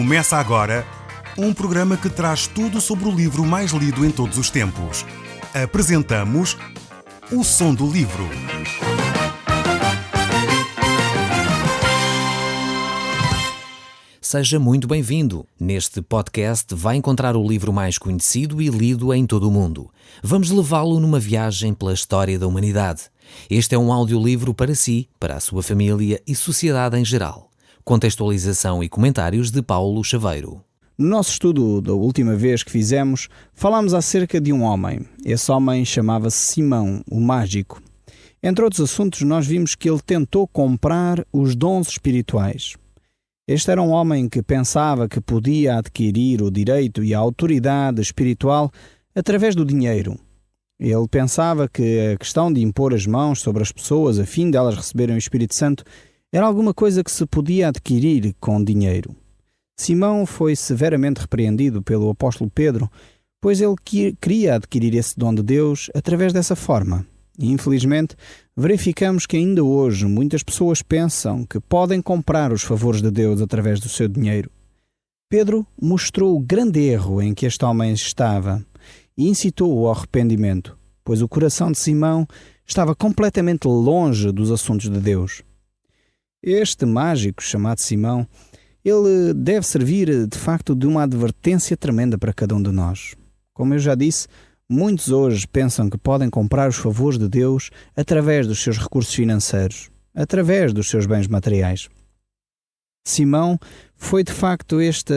Começa agora um programa que traz tudo sobre o livro mais lido em todos os tempos. Apresentamos O Som do Livro. Seja muito bem-vindo. Neste podcast vai encontrar o livro mais conhecido e lido em todo o mundo. Vamos levá-lo numa viagem pela história da humanidade. Este é um audiolivro para si, para a sua família e sociedade em geral. Contextualização e comentários de Paulo Chaveiro. No nosso estudo da última vez que fizemos, falámos acerca de um homem. Esse homem chamava-se Simão, o mágico. Entre outros assuntos, nós vimos que ele tentou comprar os dons espirituais. Este era um homem que pensava que podia adquirir o direito e a autoridade espiritual através do dinheiro. Ele pensava que a questão de impor as mãos sobre as pessoas a fim de elas receberem o Espírito Santo era alguma coisa que se podia adquirir com dinheiro. Simão foi severamente repreendido pelo apóstolo Pedro, pois ele queria adquirir esse dom de Deus através dessa forma. E, infelizmente, verificamos que ainda hoje muitas pessoas pensam que podem comprar os favores de Deus através do seu dinheiro. Pedro mostrou o grande erro em que este homem estava e incitou-o ao arrependimento, pois o coração de Simão estava completamente longe dos assuntos de Deus. Este mágico, chamado Simão, ele deve servir, de facto, de uma advertência tremenda para cada um de nós. Como eu já disse, muitos hoje pensam que podem comprar os favores de Deus através dos seus recursos financeiros, através dos seus bens materiais. Simão foi, de facto, esta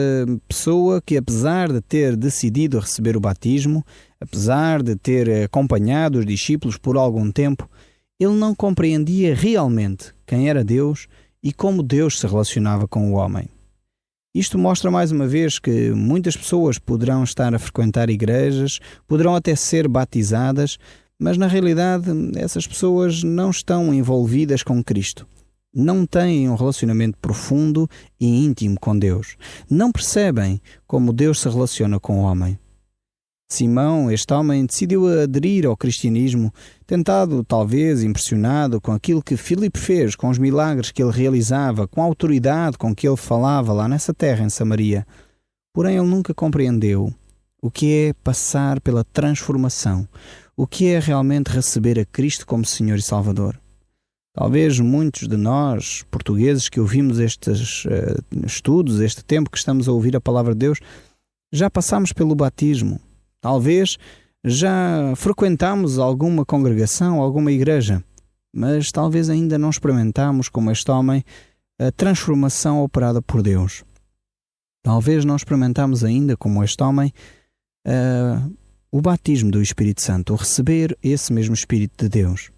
pessoa que, apesar de ter decidido receber o batismo, apesar de ter acompanhado os discípulos por algum tempo, ele não compreendia realmente quem era Deus e como Deus se relacionava com o homem. Isto mostra mais uma vez que muitas pessoas poderão estar a frequentar igrejas, poderão até ser batizadas, mas na realidade essas pessoas não estão envolvidas com Cristo. Não têm um relacionamento profundo e íntimo com Deus. Não percebem como Deus se relaciona com o homem. Simão, este homem, decidiu aderir ao cristianismo, tentado, talvez, impressionado com aquilo que Filipe fez, com os milagres que ele realizava, com a autoridade com que ele falava lá nessa terra, em Samaria. Porém, ele nunca compreendeu o que é passar pela transformação, o que é realmente receber a Cristo como Senhor e Salvador. Talvez muitos de nós, portugueses, que ouvimos estes estudos, este tempo que estamos a ouvir a Palavra de Deus, já passamos pelo batismo. Talvez já frequentamos alguma congregação, alguma igreja, mas talvez ainda não experimentamos, como este homem, a transformação operada por Deus. Talvez não experimentamos ainda, como este homem, o batismo do Espírito Santo, o receber esse mesmo Espírito de Deus.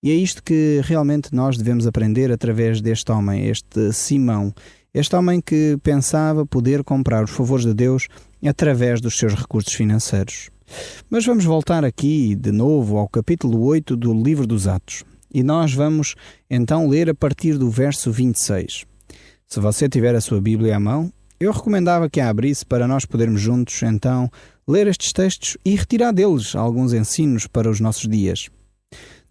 E é isto que realmente nós devemos aprender através deste homem, este Simão, este homem que pensava poder comprar os favores de Deus através dos seus recursos financeiros. Mas vamos voltar aqui de novo ao capítulo 8 do livro dos Atos. E nós vamos então ler a partir do verso 26. Se você tiver a sua Bíblia à mão, eu recomendava que a abrisse para nós podermos juntos então ler estes textos e retirar deles alguns ensinos para os nossos dias.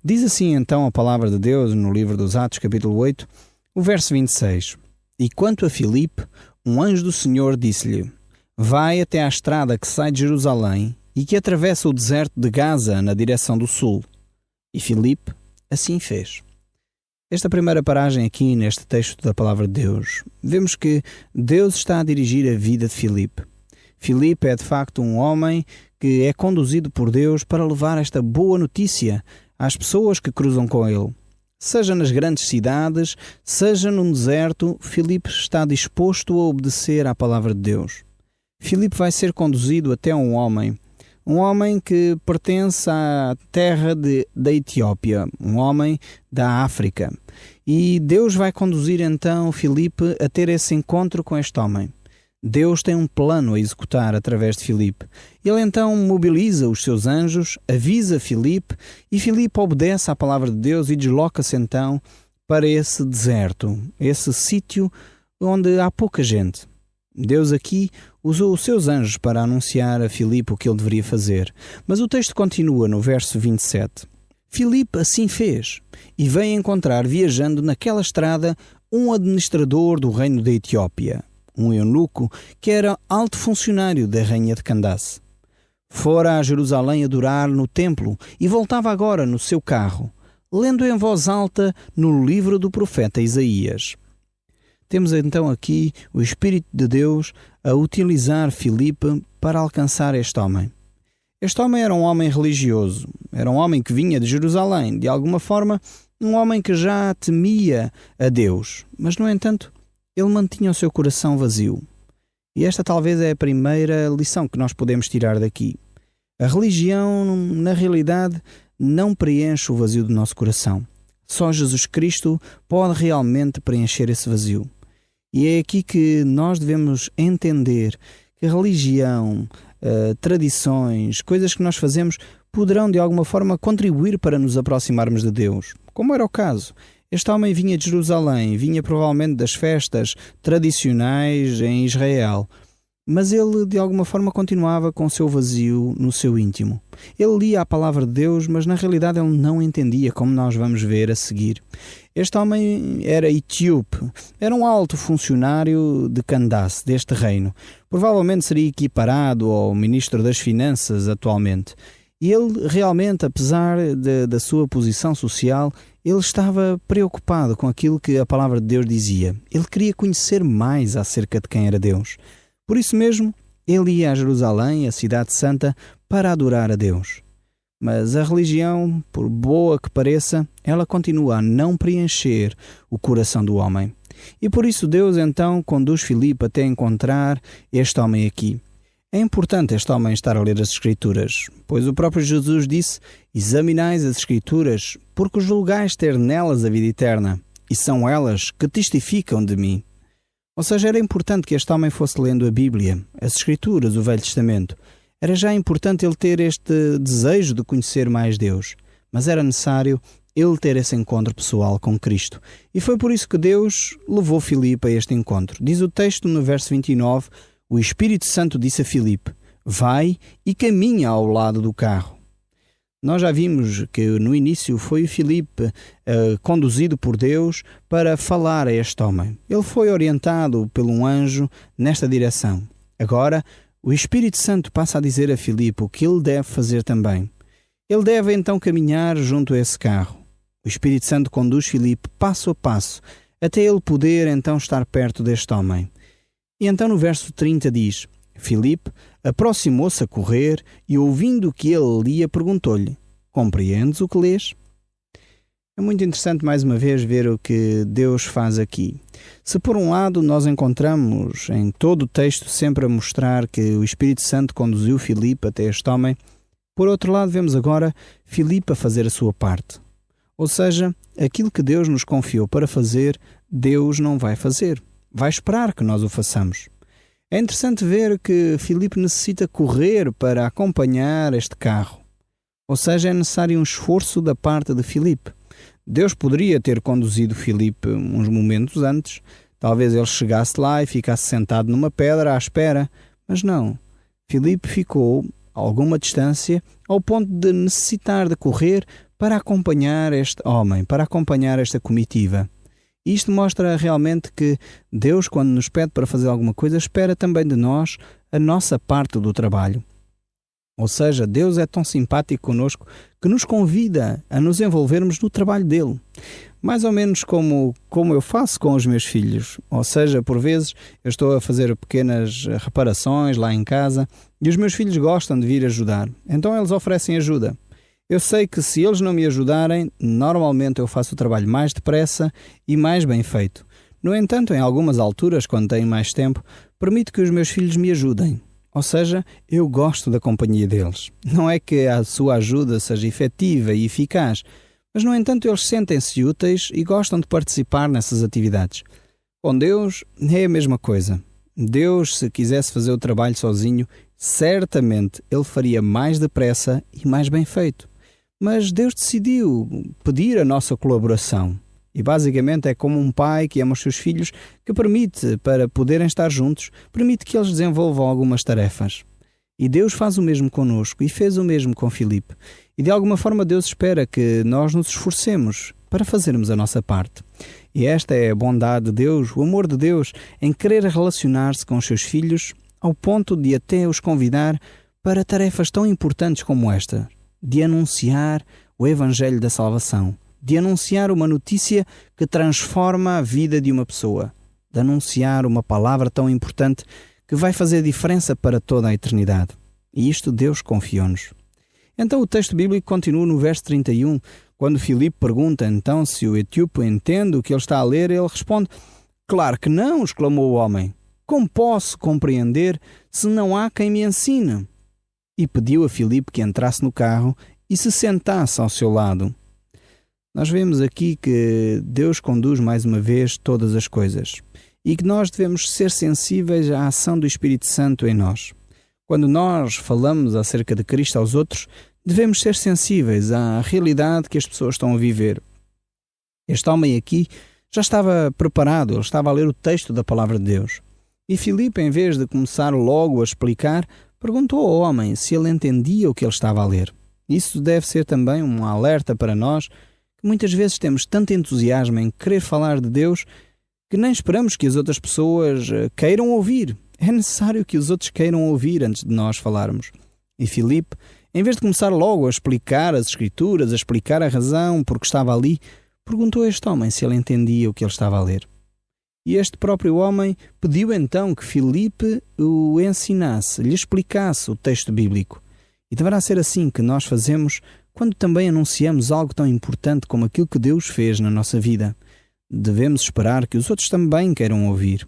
Diz assim então a palavra de Deus no livro dos Atos, capítulo 8, o verso 26. E quanto a Filipe, um anjo do Senhor disse-lhe: vai até à estrada que sai de Jerusalém e que atravessa o deserto de Gaza na direção do sul. E Filipe assim fez. Esta primeira paragem aqui neste texto da Palavra de Deus, vemos que Deus está a dirigir a vida de Filipe. Filipe é de facto um homem que é conduzido por Deus para levar esta boa notícia às pessoas que cruzam com ele. Seja nas grandes cidades, seja num deserto, Filipe está disposto a obedecer à Palavra de Deus. Filipe vai ser conduzido até um homem que pertence à terra da Etiópia, um homem da África. E Deus vai conduzir então Filipe a ter esse encontro com este homem. Deus tem um plano a executar através de Filipe. Ele então mobiliza os seus anjos, avisa Filipe e Filipe obedece à palavra de Deus e desloca-se então para esse deserto, esse sítio onde há pouca gente. Deus aqui usou os seus anjos para anunciar a Filipe o que ele deveria fazer. Mas o texto continua no verso 27. Filipe assim fez e veio encontrar viajando naquela estrada um administrador do reino da Etiópia, um eunuco que era alto funcionário da rainha de Candace. Fora a Jerusalém adorar no templo e voltava agora no seu carro, lendo em voz alta no livro do profeta Isaías. Temos então aqui o Espírito de Deus a utilizar Filipe para alcançar este homem. Este homem era um homem religioso, era um homem que vinha de Jerusalém, de alguma forma um homem que já temia a Deus, mas no entanto ele mantinha o seu coração vazio. E esta talvez é a primeira lição que nós podemos tirar daqui. A religião, na realidade, não preenche o vazio do nosso coração. Só Jesus Cristo pode realmente preencher esse vazio. E é aqui que nós devemos entender que a religião, tradições, coisas que nós fazemos poderão de alguma forma contribuir para nos aproximarmos de Deus. Como era o caso. Este homem vinha de Jerusalém, vinha provavelmente das festas tradicionais em Israel, mas ele de alguma forma continuava com o seu vazio no seu íntimo. Ele lia a palavra de Deus, mas na realidade ele não entendia, como nós vamos ver a seguir. Este homem era etíope, era um alto funcionário de Candace, deste reino. Provavelmente seria equiparado ao ministro das Finanças atualmente. E ele realmente, apesar da sua posição social, ele estava preocupado com aquilo que a palavra de Deus dizia. Ele queria conhecer mais acerca de quem era Deus. Por isso mesmo, ele ia a Jerusalém, a cidade santa, para adorar a Deus. Mas a religião, por boa que pareça, ela continua a não preencher o coração do homem. E por isso Deus então conduz Filipe até encontrar este homem aqui. É importante este homem estar a ler as Escrituras, pois o próprio Jesus disse: examinais as Escrituras, porque julgais ter nelas a vida eterna, e são elas que testificam de mim. Ou seja, era importante que este homem fosse lendo a Bíblia, as Escrituras, o Velho Testamento. Era já importante ele ter este desejo de conhecer mais Deus, mas era necessário ele ter esse encontro pessoal com Cristo. E foi por isso que Deus levou Filipe a este encontro. Diz o texto no verso 29, o Espírito Santo disse a Filipe: vai e caminha ao lado do carro. Nós já vimos que no início foi Filipe conduzido por Deus para falar a este homem. Ele foi orientado por um anjo nesta direção. Agora, o Espírito Santo passa a dizer a Filipe o que ele deve fazer também. Ele deve então caminhar junto a esse carro. O Espírito Santo conduz Filipe passo a passo, até ele poder então estar perto deste homem. E então no verso 30 diz: Filipe aproximou-se a correr e, ouvindo o que ele lia, perguntou-lhe: compreendes o que lês? É muito interessante mais uma vez ver o que Deus faz aqui. Se por um lado nós encontramos em todo o texto sempre a mostrar que o Espírito Santo conduziu Filipe até este homem, por outro lado vemos agora Filipe a fazer a sua parte. Ou seja, aquilo que Deus nos confiou para fazer, Deus não vai fazer. Vai esperar que nós o façamos. É interessante ver que Filipe necessita correr para acompanhar este carro. Ou seja, é necessário um esforço da parte de Filipe. Deus poderia ter conduzido Filipe uns momentos antes. Talvez ele chegasse lá e ficasse sentado numa pedra à espera. Mas não. Filipe ficou a alguma distância ao ponto de necessitar de correr para acompanhar este homem, para acompanhar esta comitiva. Isto mostra realmente que Deus, quando nos pede para fazer alguma coisa, espera também de nós a nossa parte do trabalho. Ou seja, Deus é tão simpático conosco que nos convida a nos envolvermos no trabalho dele. Mais ou menos como eu faço com os meus filhos. Ou seja, por vezes eu estou a fazer pequenas reparações lá em casa e os meus filhos gostam de vir ajudar. Então eles oferecem ajuda. Eu sei que se eles não me ajudarem, normalmente eu faço o trabalho mais depressa e mais bem feito. No entanto, em algumas alturas, quando tenho mais tempo, permito que os meus filhos me ajudem. Ou seja, eu gosto da companhia deles. Não é que a sua ajuda seja efetiva e eficaz, mas no entanto eles sentem-se úteis e gostam de participar nessas atividades. Com Deus é a mesma coisa. Deus, se quisesse fazer o trabalho sozinho, certamente Ele faria mais depressa e mais bem feito. Mas Deus decidiu pedir a nossa colaboração. E basicamente é como um pai que ama os seus filhos, que permite, para poderem estar juntos, permite que eles desenvolvam algumas tarefas. E Deus faz o mesmo connosco e fez o mesmo com Filipe. E de alguma forma Deus espera que nós nos esforcemos para fazermos a nossa parte. E esta é a bondade de Deus, o amor de Deus, em querer relacionar-se com os seus filhos, ao ponto de até os convidar para tarefas tão importantes como esta, de anunciar o Evangelho da Salvação, de anunciar uma notícia que transforma a vida de uma pessoa, de anunciar uma palavra tão importante que vai fazer diferença para toda a eternidade. E isto Deus confiou-nos. Então o texto bíblico continua no verso 31, quando Filipe pergunta então se o etíope entende o que ele está a ler, ele responde: "Claro que não", exclamou o homem. "Como posso compreender se não há quem me ensine?" E pediu a Filipe que entrasse no carro e se sentasse ao seu lado. Nós vemos aqui que Deus conduz mais uma vez todas as coisas e que nós devemos ser sensíveis à ação do Espírito Santo em nós. Quando nós falamos acerca de Cristo aos outros, devemos ser sensíveis à realidade que as pessoas estão a viver. Este homem aqui já estava preparado, ele estava a ler o texto da Palavra de Deus. E Filipe, em vez de começar logo a explicar, perguntou ao homem se ele entendia o que ele estava a ler. Isso deve ser também um alerta para nós, que muitas vezes temos tanto entusiasmo em querer falar de Deus que nem esperamos que as outras pessoas queiram ouvir. É necessário que os outros queiram ouvir antes de nós falarmos. E Filipe, em vez de começar logo a explicar as Escrituras, a explicar a razão por que estava ali, perguntou a este homem se ele entendia o que ele estava a ler. E este próprio homem pediu então que Filipe o ensinasse, lhe explicasse o texto bíblico. E deverá ser assim que nós fazemos quando também anunciamos algo tão importante como aquilo que Deus fez na nossa vida. Devemos esperar que os outros também queiram ouvir.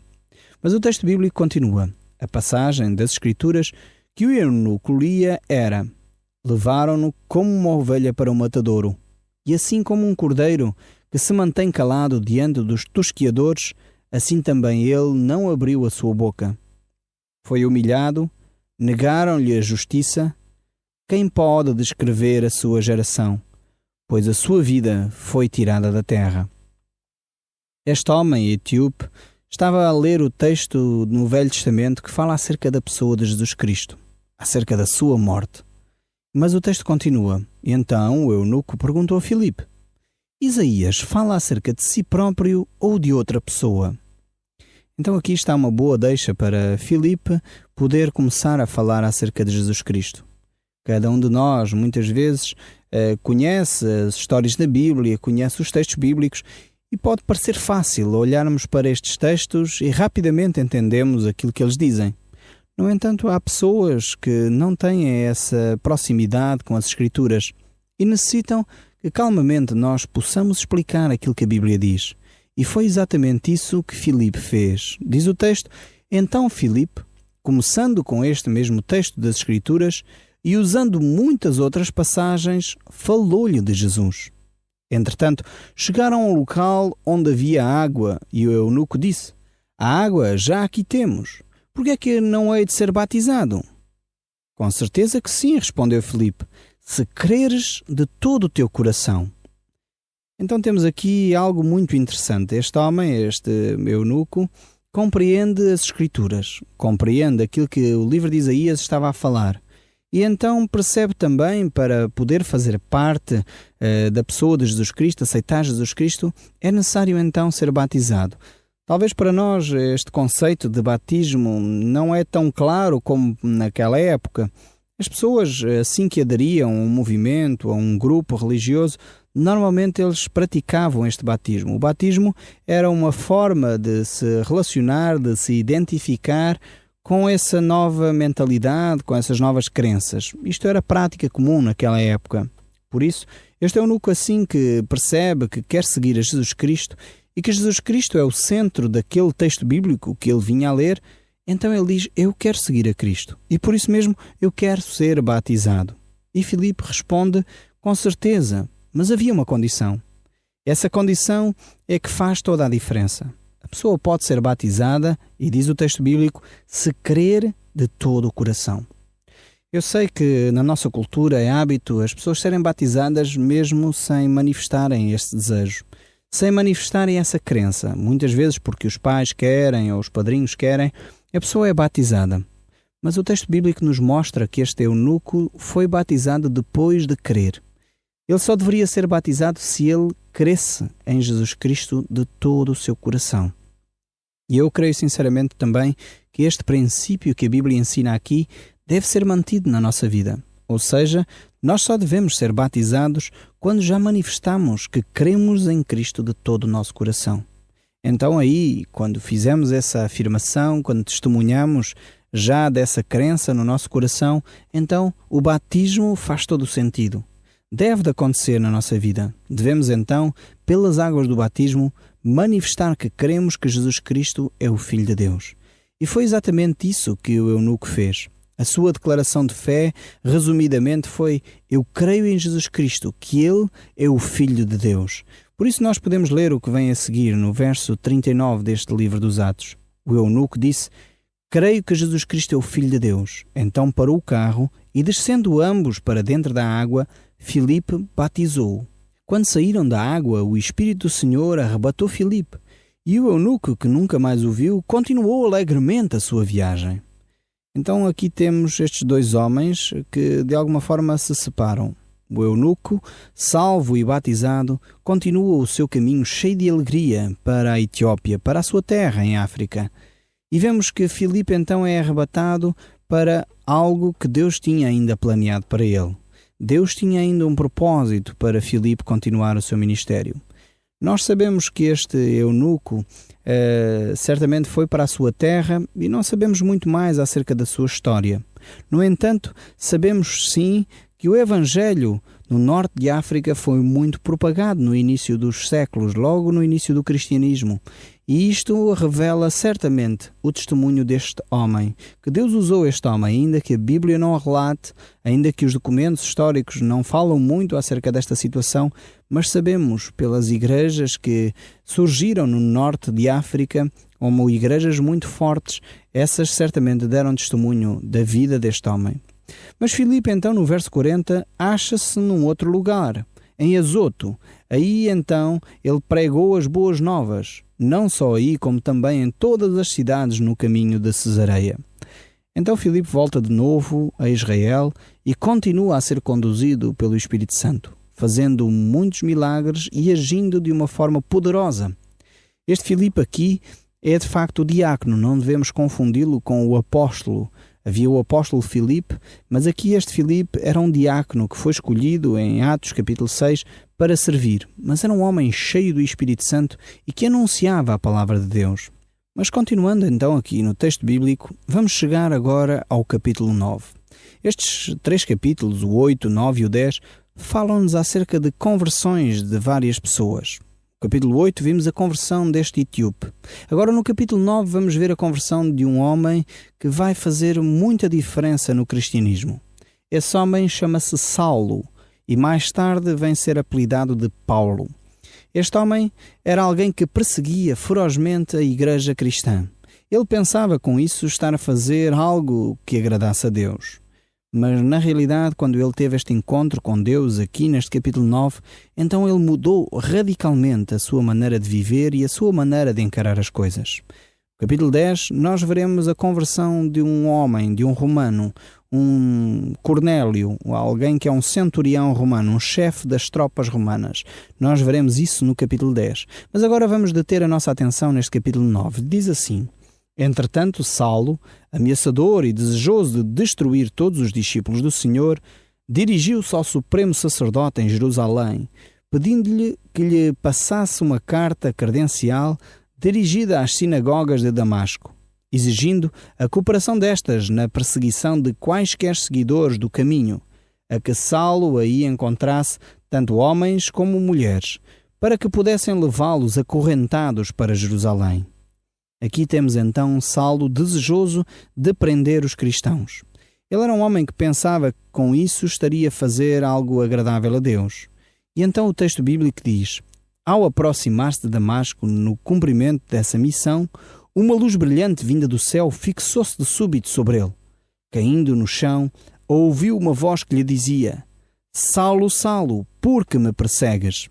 Mas o texto bíblico continua. A passagem das Escrituras que o eunuco lia era: "Levaram-no como uma ovelha para o matadouro, e assim como um cordeiro que se mantém calado diante dos tosquiadores, assim também ele não abriu a sua boca. Foi humilhado, negaram-lhe a justiça. Quem pode descrever a sua geração? Pois a sua vida foi tirada da terra." Este homem etíope estava a ler o texto no Velho Testamento que fala acerca da pessoa de Jesus Cristo, acerca da sua morte. Mas o texto continua. E então o eunuco perguntou a Filipe: "Isaías fala acerca de si próprio ou de outra pessoa?" Então aqui está uma boa deixa para Filipe poder começar a falar acerca de Jesus Cristo. Cada um de nós, muitas vezes, conhece as histórias da Bíblia, conhece os textos bíblicos e pode parecer fácil olharmos para estes textos e rapidamente entendemos aquilo que eles dizem. No entanto, há pessoas que não têm essa proximidade com as Escrituras e necessitam que calmamente nós possamos explicar aquilo que a Bíblia diz. E foi exatamente isso que Filipe fez. Diz o texto: "Então Filipe, começando com este mesmo texto das Escrituras e usando muitas outras passagens, falou-lhe de Jesus. Entretanto, chegaram ao local onde havia água e o eunuco disse: 'A água já aqui temos. Por que é que não hei de ser batizado?' 'Com certeza que sim,' respondeu Filipe, 'se creres de todo o teu coração.'" Então temos aqui algo muito interessante. Este homem, este eunuco, compreende as Escrituras, compreende aquilo que o livro de Isaías estava a falar. E então percebe também, para poder fazer parte da pessoa de Jesus Cristo, aceitar Jesus Cristo, é necessário então ser batizado. Talvez para nós este conceito de batismo não é tão claro como naquela época. As pessoas, assim que aderiam a um movimento, a um grupo religioso, normalmente eles praticavam este batismo. O batismo era uma forma de se relacionar, de se identificar com essa nova mentalidade, com essas novas crenças. Isto era prática comum naquela época. Por isso, este eunuco, assim que percebe que quer seguir a Jesus Cristo e que Jesus Cristo é o centro daquele texto bíblico que ele vinha a ler, então ele diz: "Eu quero seguir a Cristo e por isso mesmo eu quero ser batizado." E Filipe responde: "Com certeza, mas havia uma condição. Essa condição é que faz toda a diferença. A pessoa pode ser batizada, e diz o texto bíblico, se crer de todo o coração." Eu sei que na nossa cultura é hábito as pessoas serem batizadas mesmo sem manifestarem este desejo, sem manifestarem essa crença. Muitas vezes porque os pais querem ou os padrinhos querem, a pessoa é batizada. Mas o texto bíblico nos mostra que este eunuco foi batizado depois de crer. Ele só deveria ser batizado se ele cresce em Jesus Cristo de todo o seu coração. E eu creio sinceramente também que este princípio que a Bíblia ensina aqui deve ser mantido na nossa vida. Ou seja, nós só devemos ser batizados quando já manifestamos que cremos em Cristo de todo o nosso coração. Então aí, quando fizemos essa afirmação, quando testemunhamos já dessa crença no nosso coração, então o batismo faz todo o sentido. Deve de acontecer na nossa vida. Devemos então, pelas águas do batismo, manifestar que cremos que Jesus Cristo é o Filho de Deus. E foi exatamente isso que o eunuco fez. A sua declaração de fé, resumidamente, foi: eu creio em Jesus Cristo, que Ele é o Filho de Deus. Por isso nós podemos ler o que vem a seguir no verso 39 deste livro dos Atos. O eunuco disse: creio que Jesus Cristo é o Filho de Deus. Então parou o carro e, descendo ambos para dentro da água, Filipe batizou-o. Quando saíram da água, o Espírito do Senhor arrebatou Filipe, e o eunuco, que nunca mais o viu, continuou alegremente a sua viagem. Então aqui temos estes dois homens que de alguma forma se separam. O eunuco, salvo e batizado, continua o seu caminho cheio de alegria para a Etiópia, para a sua terra em África. E vemos que Filipe então é arrebatado para algo que Deus tinha ainda planeado para ele. Deus tinha ainda um propósito para Filipe continuar o seu ministério. Nós sabemos que este eunuco certamente foi para a sua terra e não sabemos muito mais acerca da sua história. No entanto, sabemos sim que o Evangelho no norte de África foi muito propagado no início dos séculos, logo no início do cristianismo. E isto revela certamente o testemunho deste homem, que Deus usou este homem, ainda que a Bíblia não relate, ainda que os documentos históricos não falam muito acerca desta situação, mas sabemos pelas igrejas que surgiram no norte de África, como igrejas muito fortes, essas certamente deram testemunho da vida deste homem. Mas Filipe então no verso 40 acha-se num outro lugar, em Azoto. Aí então ele pregou as boas novas, não só aí como também em todas as cidades no caminho de Cesareia. Então Filipe volta de novo a Israel e continua a ser conduzido pelo Espírito Santo, fazendo muitos milagres e agindo de uma forma poderosa. Este Filipe aqui é de facto o diácono, não devemos confundi-lo com o apóstolo. Havia o apóstolo Filipe, mas aqui este Filipe era um diácono que foi escolhido em Atos capítulo 6 para servir, mas era um homem cheio do Espírito Santo e que anunciava a palavra de Deus. Mas continuando então aqui no texto bíblico, vamos chegar agora ao capítulo 9. Estes 3 capítulos, o 8, o 9 e o 10, falam-nos acerca de conversões de várias pessoas. No capítulo 8 vimos a conversão deste etíope. Agora no capítulo 9 vamos ver a conversão de um homem que vai fazer muita diferença no cristianismo. Esse homem chama-se Saulo e mais tarde vem ser apelidado de Paulo. Este homem era alguém que perseguia ferozmente a igreja cristã. Ele pensava com isso estar a fazer algo que agradasse a Deus. Mas na realidade, quando ele teve este encontro com Deus aqui neste capítulo 9, então ele mudou radicalmente a sua maneira de viver e a sua maneira de encarar as coisas. No capítulo 10, nós veremos a conversão de um homem, de um romano, um Cornélio, alguém que é um centurião romano, um chefe das tropas romanas. Nós veremos isso no capítulo 10. Mas agora vamos deter a nossa atenção neste capítulo 9. Diz assim: entretanto, Saulo, ameaçador e desejoso de destruir todos os discípulos do Senhor, dirigiu-se ao supremo sacerdote em Jerusalém, pedindo-lhe que lhe passasse uma carta credencial dirigida às sinagogas de Damasco, exigindo a cooperação destas na perseguição de quaisquer seguidores do caminho, a que Saulo aí encontrasse tanto homens como mulheres, para que pudessem levá-los acorrentados para Jerusalém. Aqui temos então Saulo desejoso de prender os cristãos. Ele era um homem que pensava que com isso estaria a fazer algo agradável a Deus. E então o texto bíblico diz: ao aproximar-se de Damasco no cumprimento dessa missão, uma luz brilhante vinda do céu fixou-se de súbito sobre ele. Caindo no chão, ouviu uma voz que lhe dizia: Saulo, Saulo, por que me persegues?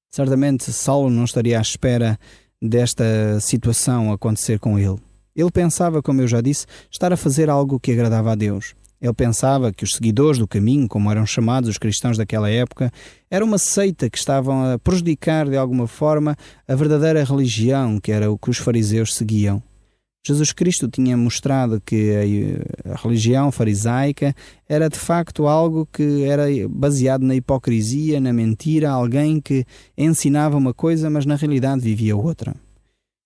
Certamente Saulo não estaria à espera desta situação acontecer com ele. Ele pensava, como eu já disse, estar a fazer algo que agradava a Deus. Ele pensava que os seguidores do caminho, como eram chamados os cristãos daquela época, era uma seita que estavam a prejudicar de alguma forma a verdadeira religião, que era o que os fariseus seguiam. Jesus Cristo tinha mostrado que a religião farisaica era de facto algo que era baseado na hipocrisia, na mentira, alguém que ensinava uma coisa, mas na realidade vivia outra.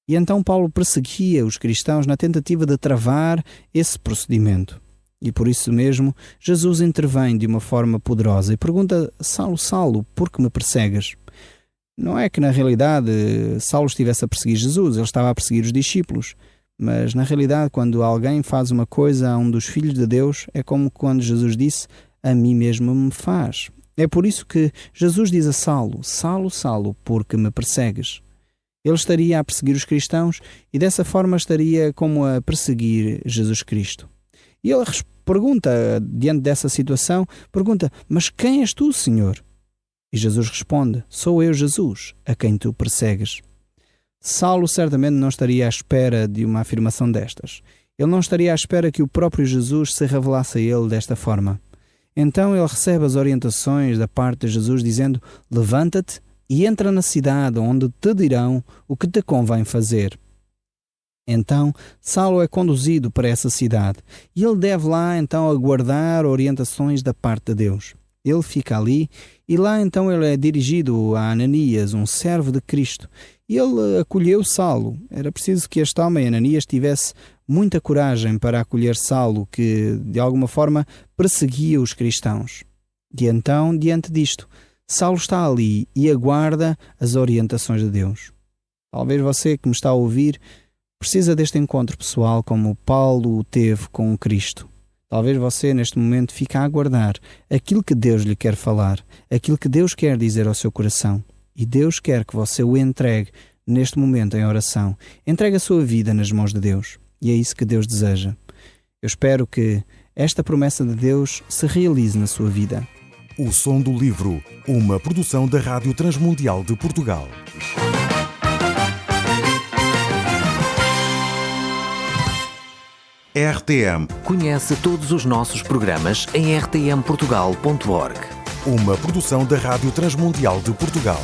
E então Paulo perseguia os cristãos na tentativa de travar esse procedimento. E por isso mesmo Jesus intervém de uma forma poderosa e pergunta: Saulo, Saulo, por que me persegues? Não é que na realidade Saulo estivesse a perseguir Jesus, ele estava a perseguir os discípulos. Mas, na realidade, quando alguém faz uma coisa a um dos filhos de Deus, é como quando Jesus disse: a mim mesmo me faz. É por isso que Jesus diz a Saulo: Saulo, Saulo, por que me persegues? Ele estaria a perseguir os cristãos e dessa forma estaria como a perseguir Jesus Cristo. E ele pergunta, diante dessa situação, pergunta: mas quem és tu, Senhor? E Jesus responde: sou eu, Jesus, a quem tu persegues. Saulo certamente não estaria à espera de uma afirmação destas. Ele não estaria à espera que o próprio Jesus se revelasse a ele desta forma. Então ele recebe as orientações da parte de Jesus dizendo: levanta-te e entra na cidade onde te dirão o que te convém fazer. Então Saulo é conduzido para essa cidade e ele deve lá então aguardar orientações da parte de Deus. Ele fica ali e lá então ele é dirigido a Ananias, um servo de Cristo. E ele acolheu Saulo. Era preciso que este homem, Ananias, tivesse muita coragem para acolher Saulo, que de alguma forma perseguia os cristãos. E então, diante disto, Saulo está ali e aguarda as orientações de Deus. Talvez você que me está a ouvir precisa deste encontro pessoal como Paulo o teve com Cristo. Talvez você neste momento fique a aguardar aquilo que Deus lhe quer falar, aquilo que Deus quer dizer ao seu coração. E Deus quer que você o entregue neste momento em oração. Entregue a sua vida nas mãos de Deus. E é isso que Deus deseja. Eu espero que esta promessa de Deus se realize na sua vida. O Som do Livro, uma produção da Rádio Transmundial de Portugal. RTM. Conhece todos os nossos programas em rtmportugal.org. Uma produção da Rádio Transmundial de Portugal.